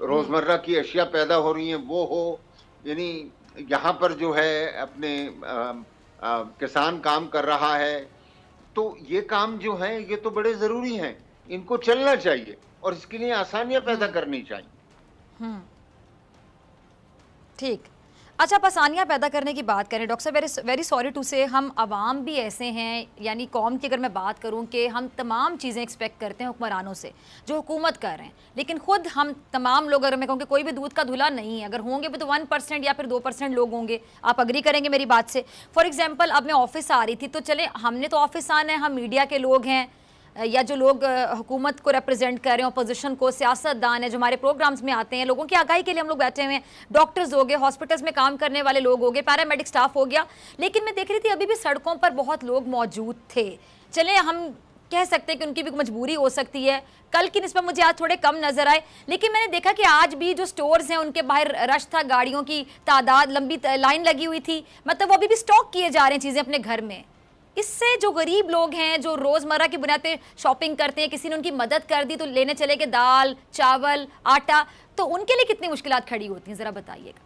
रोज़मर्रा की अशिया पैदा हो रही हैं वो हो, यानी यहाँ पर जो है अपने किसान काम कर रहा है, तो ये काम जो है ये तो बड़े ज़रूरी हैं, इनको चलना चाहिए और इसके लिए आसानियाँ पैदा करनी चाहिए। ठीक। अच्छा, आप आसानियाँ पैदा करने की बात करें डॉक्टर साहब, वेरी सॉरी टू से हम आवाम भी ऐसे हैं, यानी कौम की अगर मैं बात करूं कि हम तमाम चीज़ें एक्सपेक्ट करते हैं हुक्मरानों से जो हुकूमत कर रहे हैं, लेकिन ख़ुद हम तमाम लोग, अगर मैं कहूँ कि कोई भी दूध का धुला नहीं है, अगर होंगे भी तो 1% या फिर 2% लोग होंगे। आप अग्री करेंगे मेरी बात से? फॉर एग्जाम्पल अब मैं ऑफिस आ रही थी तो चले हमने तो ऑफिस आना है, हम मीडिया के लोग हैं या जो लोग हुकूमत को रिप्रेजेंट कर रहे हैं, अपोजिशन को, सियासतदान है जो हमारे प्रोग्राम्स में आते हैं, लोगों की आगाही के लिए हम लोग बैठे हुए हैं, डॉक्टर्स हो गए, हॉस्पिटल्स में काम करने वाले लोग हो गए, पैरामेडिक स्टाफ हो गया, लेकिन मैं देख रही थी अभी भी सड़कों पर बहुत लोग मौजूद थे। चले हम कह सकते हैं कि उनकी भी मजबूरी हो सकती है, कल की निस्बत मुझे आज थोड़े कम नजर आए, लेकिन मैंने देखा कि आज भी जो स्टोर्स हैं उनके बाहर रश था, गाड़ियों की तादाद, लंबी लाइन लगी हुई थी, मतलब वो अभी भी स्टॉक किए जा रहे हैं चीज़ें अपने घर में। इससे जो गरीब लोग हैं जो रोज़मर्रा की बुनियाद पे शॉपिंग करते हैं, किसी ने उनकी मदद कर दी तो लेने चले गए दाल, चावल, आटा, तो उनके लिए कितनी मुश्किलात खड़ी होती हैं, ज़रा बताइएगा।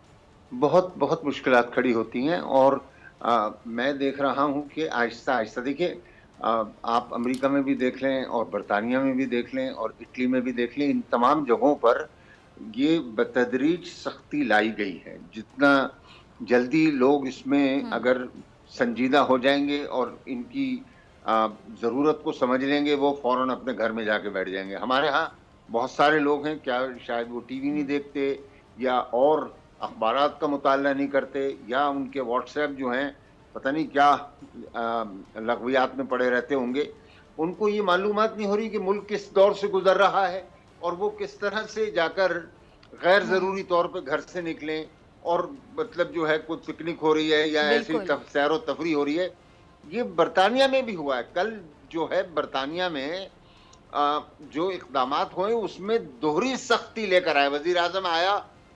बहुत बहुत मुश्किलात खड़ी होती हैं और मैं देख रहा हूँ कि आहिस्ता आहिस्ता, देखिए आप अमेरिका में भी देख लें और बरतानिया में भी देख लें और इटली में भी देख लें, इन तमाम जगहों पर ये बतदरीज सख्ती लाई गई है। जितना जल्दी लोग इसमें अगर संजीदा हो जाएंगे और इनकी ज़रूरत को समझ लेंगे, वो फ़ौरन अपने घर में जाके बैठ जाएंगे। हमारे यहाँ बहुत सारे लोग हैं, क्या शायद वो टीवी नहीं देखते या और अखबारात का मुताला नहीं करते या उनके व्हाट्सएप जो हैं पता नहीं क्या लग़वियात में पड़े रहते होंगे, उनको ये मालूमात नहीं हो रही कि मुल्क किस दौर से गुजर रहा है और वो किस तरह से जाकर गैर ज़रूरी तौर पर घर से निकलें और मतलब जो है कुछ पिकनिक हो रही है या ऐसी सैर व तफरी हो रही है। ये बरतानिया में भी हुआ है। कल जो है बरतानिया में जो इक़दामात हुए उसमें दोहरी सख्ती लेकर आए। वज़ीर आज़म आया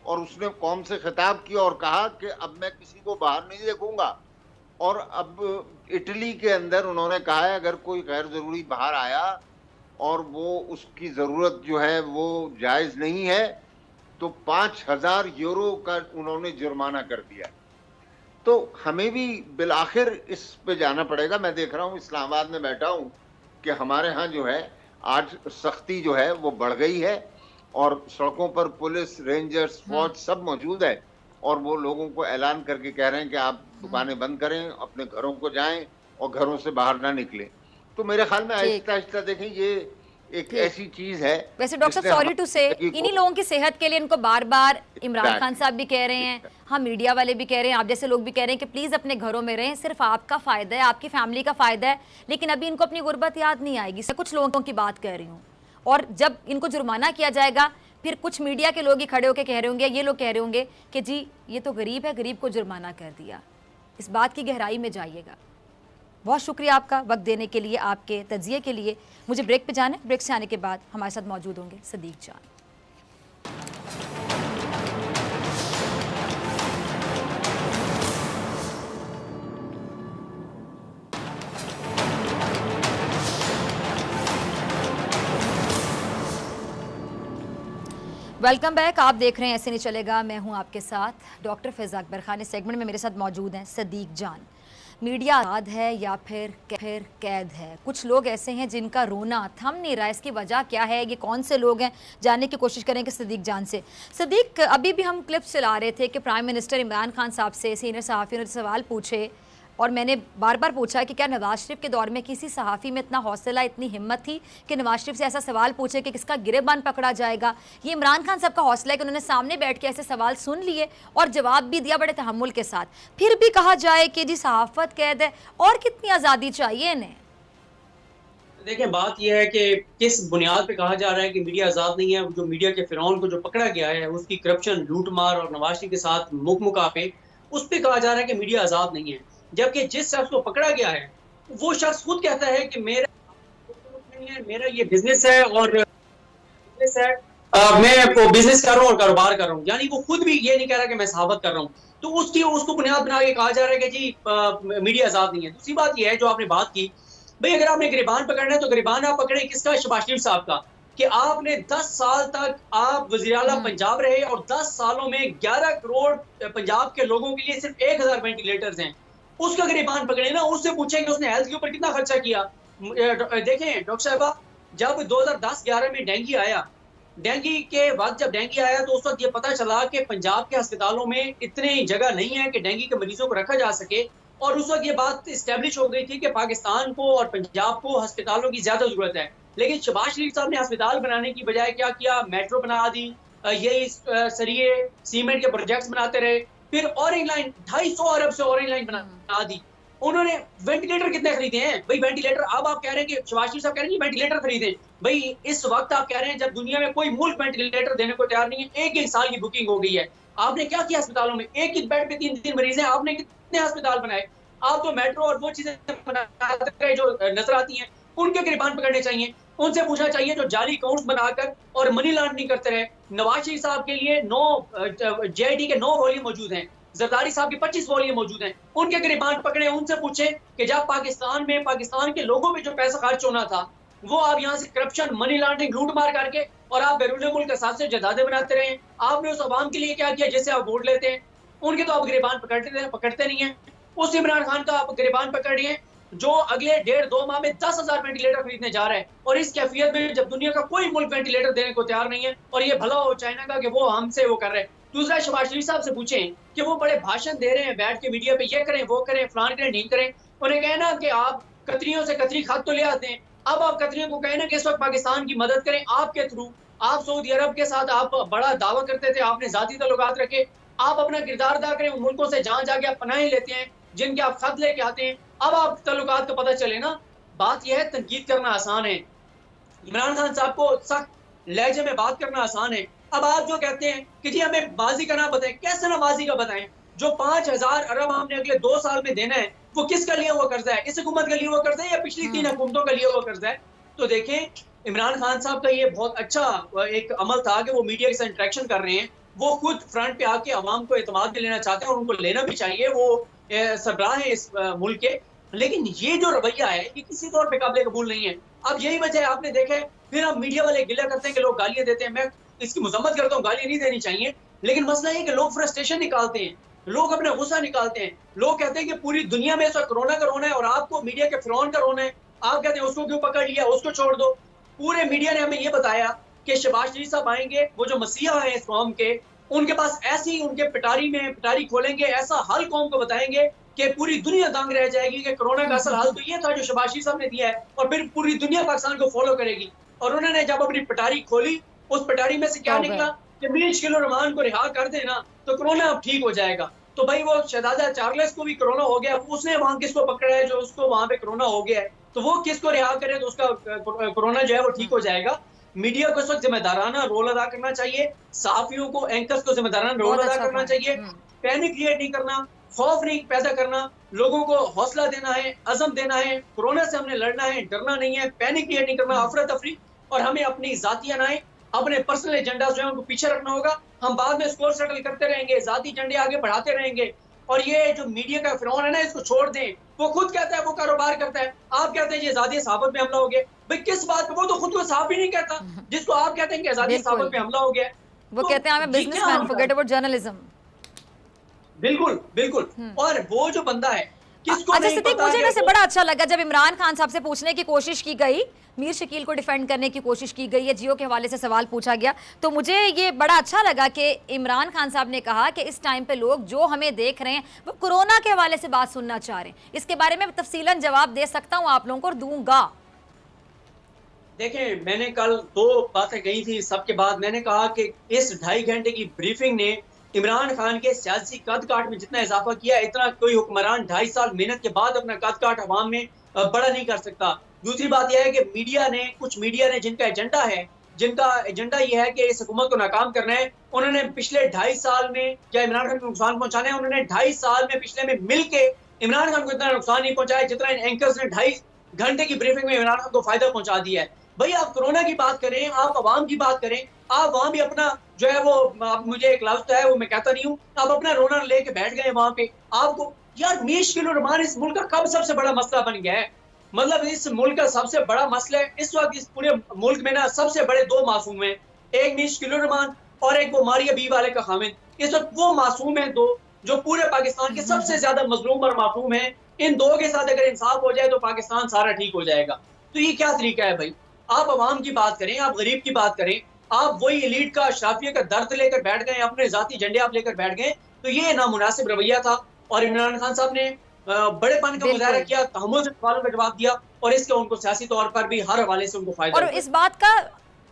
और उसने कौम से खिताब किया और कहा कि अब मैं किसी को बाहर नहीं देखूंगा। और अब इटली के अंदर उन्होंने कहा है अगर कोई गैर ज़रूरी बाहर आया और वो उसकी ज़रूरत जो है वो जायज़ नहीं है तो 5,000 यूरो का उन्होंने जुर्माना कर दिया। तो हमें भी बिलाखिर इस पे जाना पड़ेगा। मैं देख रहा हूँ इस्लामाबाद में बैठा हूँ कि हमारे यहाँ जो है आज सख्ती जो है वो बढ़ गई है और सड़कों पर पुलिस, रेंजर्स, फौज सब मौजूद है और वो लोगों को ऐलान करके कह रहे हैं कि आप दुकानें बंद करें, अपने घरों को जाएं और घरों से बाहर ना निकलें। तो मेरे ख्याल में आहिस्ता आहिस्ता देखें ये एक ऐसी चीज है। वैसे डॉक्टर साहब सॉरी टू से इन्हीं लोगों की सेहत के लिए इनको बार बार इमरान खान साहब भी कह रहे हैं, हम मीडिया वाले भी कह रहे हैं, आप जैसे लोग भी कह रहे हैं कि प्लीज अपने घरों में रहें, सिर्फ आपका फायदा है, आपकी फैमिली का फायदा है, लेकिन अभी इनको अपनी गुर्बत याद नहीं आएगी। कुछ लोगों की बात कर रही हूँ और जब इनको जुर्माना किया जाएगा फिर कुछ मीडिया के लोग ही खड़े होकर कह रहे होंगे, ये लोग कह रहे होंगे कि जी ये तो गरीब है, गरीब को जुर्माना कर दिया। इस बात की गहराई में जाइएगा। बहुत शुक्रिया आपका वक्त देने के लिए, आपके तज्जिए के लिए। मुझे ब्रेक पे जाना है, ब्रेक से आने के बाद हमारे साथ मौजूद होंगे सदीक जान। वेलकम बैक, आप देख रहे हैं ऐसे नहीं चलेगा, मैं हूं आपके साथ डॉक्टर फैज़ा अकबर खान। इस सेगमेंट में मेरे साथ मौजूद हैं सदीक जान। मीडिया आज़ाद है या फिर कैद है? कुछ लोग ऐसे हैं जिनका रोना थम नहीं रहा, इसकी वजह क्या है, ये कौन से लोग हैं, जानने की कोशिश करेंगे सदीक जान से। सदीक, अभी भी हम क्लिप्स चला रहे थे कि प्राइम मिनिस्टर इमरान खान साहब से सीनियर सहाफ़ियों ने सवाल पूछे और मैंने बार बार पूछा कि क्या नवाज शरीफ के दौर में किसी सहाफ़ी में इतना हौसला, इतनी हिम्मत थी कि नवाज शरीफ से ऐसा सवाल पूछे कि किसका गिरेबान पकड़ा जाएगा? ये इमरान खान साहब का हौसला है कि उन्होंने सामने बैठ के ऐसे सवाल सुन लिए और जवाब भी दिया बड़े तहम्मुल के साथ। फिर भी कहा जाए कि जी सहाफ़त कैद है, और कितनी आज़ादी चाहिए इन्हें? देखें, बात यह है कि किस बुनियाद पे कहा जा रहा है कि मीडिया आज़ाद नहीं है। जो मीडिया के फिरौन को जो पकड़ा गया है, उसकी करप्शन, लूटमार और नवाज शरीफ के साथ मुकमुका पे, उस पे कहा जा रहा है कि मीडिया आज़ाद नहीं है। जबकि जिस शख्स को पकड़ा गया है वो शख्स खुद कहता है कि मेरा ये बिजनेस है और बिजनेस है, मैं बिजनेस कर रहा हूँ और कारोबार कर रहा हूँ। यानी वो खुद भी ये नहीं कह रहा कि मैं सहाबत कर रहा हूँ। तो उसको बुनियाद बना के कहा जा रहा है कि जी मीडिया आज़ाद नहीं है। दूसरी बात यह है जो आपने बात की, भाई अगर आपने गिरबान पकड़ना है तो गिरबान आप पकड़े किसका? शहबाज शरीफ साहब का, कि आपने 10 साल तक आप वज़ीर आला पंजाब रहे और 10 सालों में 11 करोड़ पंजाब के लोगों के लिए सिर्फ 1000 वेंटिलेटर्स हैं। उसका गिरबान पकड़े ना, उससे पूछें कि उसने हेल्थ के ऊपर कितना खर्चा किया। देखें डॉक्टर साहबा, जब 2010-11 में डेंगू आया, डेंगू के वक्त जब डेंगू आया तो उस वक्त ये पता चला कि पंजाब के अस्पतालों में इतनी जगह नहीं है कि डेंगू के मरीजों को रखा जा सके। और उस वक्त ये बात इस्टेब्लिश हो गई थी कि पाकिस्तान को और पंजाब को अस्पतालों की ज्यादा जरूरत है। लेकिन शहबाज शरीफ साहब ने अस्पताल बनाने की बजाय क्या किया? मेट्रो बना दी, यही सरिये सीमेंट के प्रोजेक्ट्स बनाते रहे, फिर ऑरेंज लाइन 250 अरब से ऑरेंज लाइन बना दी। उन्होंने वेंटिलेटर कितने खरीदे हैं भाई? वेंटिलेटर अब आप कह रहे हैं कि शहबाज शरीफ साहब कह रहे हैं वेंटिलेटर खरीदे। भाई इस वक्त आप कह रहे हैं जब दुनिया में कोई मुल्क वेंटिलेटर देने को तैयार नहीं है, एक साल की बुकिंग हो गई है। आपने क्या किया अस्पतालों में? एक बेड पे 3 मरीज हैं, आपने कितने अस्पताल बनाए? आप तो मेट्रो और वो चीजें बनाते रहे जो नजर आती हैं। उनके गिरबान पकड़ने चाहिए, उनसे पूछना चाहिए जो जाली अकाउंट्स बनाकर और मनी लॉन्ड्रिंग करते रहे। नवाज शरीफ साहब के लिए 9 JID के 9 वॉल्यूम मौजूद हैं, जरदारी साहब के 25 वॉल्यूम मौजूद हैं। उनके गिरबान पकड़े, उनसे पूछे कि जब पाकिस्तान में पाकिस्तान के लोगों पे जो पैसा खर्च होना था वो आप यहाँ से करप्शन, मनी लॉन्ड्रिंग, लूट मार करके और आप बैरून मुल्क के साथ से जदादे बनाते रहे। आपने उस आवाम के लिए क्या किया जिससे आप वोट लेते हैं? उनके तो आप गिरबान पकड़ते नहीं है। उस इमरान खान का आप गिरबान पकड़ रहे हैं जो अगले 1.5-2 माह में 10,000 वेंटिलेटर खरीदने जा रहा है। और इस कैफियत में जब दुनिया का कोई मुल्क वेंटिलेटर देने को तैयार नहीं है, और ये भला हो चाइना का कि वो हमसे वो कर रहे हैं। दूसरा, शहबाज शरीफ साहब से पूछें कि वो बड़े भाषण दे रहे हैं बैठ के मीडिया पे, ये करें वो करें, फलान करें नहीं करें। उन्हें कहना कि आप कतरियों से कतरी खत तो ले आते हैं, अब आप कतरियों को कहना कि इस वक्त पाकिस्तान की मदद करें आपके थ्रू। आप सऊदी अरब के साथ आप बड़ा दावा करते थे, आपने जाती ताल्लुकात रखे, आप अपना किरदार अदा करें उन मुल्कों से जहां जाके आप पनाहें लेते हैं, जिनके आप खत लेके आते हैं। अब आप ताल्लुकात का पता चले ना। बात यह है, तनकीद करना आसान है, इमरान खान साहब को सख्त लहजे में बात करना आसान है। अब आप जो कहते हैं कि जी हमें माजी का ना बताएं, कैसे ना माजी का बताएं? जो 5,000 अरब हमने अगले 2 साल में देना है वो किसका लिया हुआ कर्जा है? इस हुकूमत का लिया हुआ कर्जा है या पिछली 3 हुकूमतों का लिया हुआ कर्जा है? तो देखें, इमरान खान साहब का ये बहुत अच्छा एक अमल था कि वो मीडिया के साथ इंटरेक्शन कर रहे हैं, वो खुद फ्रंट पे आके आवाम को एतमाद भी लेना चाहते हैं और उनको लेना भी चाहिए, वो सरबराह है इस मुल्क के। लेकिन ये जो रवैया है ये किसी तौर पे काबिल कबूल नहीं है। अब यही वजह है, आपने देखा है, फिर हम मीडिया वाले गिला करते हैं कि लोग गालियां देते हैं। मैं इसकी मजम्मत करता हूँ, गालियां नहीं देनी चाहिए, लेकिन मसला ये कि लोग फ्रस्ट्रेशन निकालते हैं, लोग अपना गुस्सा निकालते हैं। लोग कहते हैं कि पूरी दुनिया में इस वक्त कोरोना का रोना है और आपको मीडिया के फिरौन का रोना है। आप कहते हैं उसको क्यों पकड़ लिया, उसको छोड़ दो। पूरे मीडिया ने हमें ये बताया कि शहबाज शरीफ साहब आएंगे, वो जो मसीहा है इस कौम के, उनके पास ऐसी उनके पिटारी खोलेंगे, ऐसा हल कौम को बताएंगे कि पूरी दुनिया दंग रह जाएगी कि कोरोना का असल हल तो ये था जो शहबाज शरीफ साहब ने दिया है, और फिर पूरी दुनिया पाकिस्तान को फॉलो करेगी। और उन्होंने जब अपनी पिटारी खोली, उस पिटारी में से क्या निकला कि मीर शिलो रहमान को रिहा कर देना तो कोरोना अब ठीक हो जाएगा। तो भाई वो शहजादा चार्ल्स को भी कोरोना हो गया, उसने वहां किसको पकड़ा है जो उसको वहां पे कोरोना हो गया है, तो वो किसको रिहा करे तो उसका कोरोना जो है वो ठीक हो जाएगा। मीडिया को इस वक्त जिम्मेदाराना रोल अदा करना चाहिए, सहाफियों को, एंकर्स को जिम्मेदाराना रोल अदा करना चाहिए। पैनिक क्रिएट नहीं करना, खौफ नहीं पैदा करना, लोगों को हौसला देना है, अज़म देना है, कोरोना से हमने लड़ना है, डरना नहीं है, पैनिक क्रिएट नहीं करना, अफरा तफरी। और हमें अपनी जाती अनाएं, अपने पर्सनल एजेंडा जो है उनको पीछे रखना होगा। हम बाद में स्कोर सेटल करते रहेंगे, जाती एजेंडे आगे बढ़ाते रहेंगे। और ये जो मीडिया का फिरौन है ना, इसको छोड़ दें। वो खुद कहता है वो कारोबार करता है, आप कहते हैं ये आजादी सहाबत पे हमला हो गया। भाई किस बात पे? वो तो खुद को साहब ही नहीं कहता, जिसको आप कहते हैं कि आजादी सहाबत पे हमला हो गया। वो कहते हैं बिजनेसमैन, फॉरगेट अबाउट जर्नलिज्म। बिल्कुल बिल्कुल। और वो जो बंदा है किसको अच्छा सिद्दीक, मुझे वैसे बड़ा अच्छा लगा जब इमरान खान साहब से पूछने की कोशिश की गई, मीर शकील को डिफेंड करने की कोशिश की गई है, जियो के हवाले से सवाल पूछा गया, तो मुझे ये बड़ा अच्छा लगा कि इमरान खान साहब ने कहा कि इस टाइम पे लोग जो हमें देख रहे हैं वो कोरोना के हवाले से बात सुनना चाह रहे हैं। इसके बारे में तफसीलन जवाब दे सकता हूँ आप लोगों को और दूंगा। देखें, मैंने कल 2 बातें कही थी, सबके बाद मैंने कहा कि इस 2.5 घंटे की ब्रीफिंग ने इमरान खान के सियासी कद काट में जितना इजाफा किया, इतना कोई हुक्मरान 2.5 साल मेहनत के बाद अपना कद काट अवाम में बड़ा नहीं कर सकता। दूसरी बात यह है कि कुछ मीडिया ने जिनका एजेंडा ये है कि इस हुकूमत को नाकाम करना है, उन्होंने पिछले 2.5 साल में या इमरान खान को नुकसान पहुंचाना है, उन्होंने 2.5 साल में पिछले में मिलके इमरान खान को इतना नुकसान नहीं पहुंचाया जितना इन एंकर्स ने 2.5 घंटे की ब्रीफिंग में इमरान खान को फायदा पहुंचा दिया है। भाई आप कोरोना की बात करें, आप अवाम की बात करें, आप वहां भी अपना जो है वो, मुझे एक लफ्ज तो है वो मैं कहता नहीं हूँ, आप अपना रोना लेके बैठ गए वहां पे। आपको यार मीश किलो रमान इस मुल्क का कब सबसे बड़ा मसला बन गया है? मतलब इस मुल्क का सबसे बड़ा मसला है इस वक्त, इस पूरे मुल्क में ना सबसे बड़े 2 मासूम हैं, एक मीश किलो रमान और एक वो मारिया बी वाले का खामिद। इस वक्त वो मासूम है 2 जो पूरे पाकिस्तान के सबसे ज्यादा मजलूम और मासूम है। इन 2 के साथ अगर इंसाफ हो जाए तो पाकिस्तान सारा ठीक हो जाएगा। तो ये क्या तरीका है भाई? आप अवाम की बात करें, आप गरीब की बात करें, आप वही एलीट का अशराफिया का दर्द लेकर बैठ गए, अपने जाती झंडे आप लेकर बैठ गए। तो ये नामुनासिब रवैया था और इमरान खान साहब ने बड़ेपन का मुजाहरा किया, तहम्मुल से सवालों का जवाब दिया और इसके उनको सियासी तौर पर भी हर हवाले से उनको फायदा। और इस बात का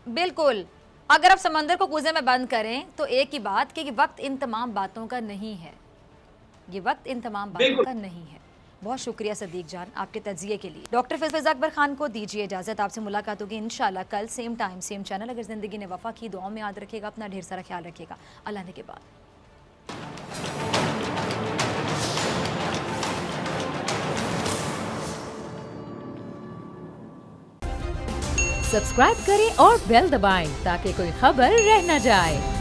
बिल्कुल, अगर आप समंदर को कूजे में बंद करें तो एक ही बात कि वक्त इन तमाम बातों का नहीं है, ये वक्त इन तमाम बातों का नहीं है। बहुत शुक्रिया सदीक जान आपके तज्जिए के लिए। डॉक्टर फैज़ अकबर खान को दीजिए इजाज़त, आपसे मुलाकात होगी इंशाल्लाह कल सेम टाइम सेम चैनल। अगर ज़िंदगी ने वफ़ा की, दुआओं में याद रखिएगा, अपना ढेर सारा ख्याल रखिएगा। अल्लाह ने के बाद सब्सक्राइब करें और बेल दबाएं ताकि कोई खबर रह न जाए।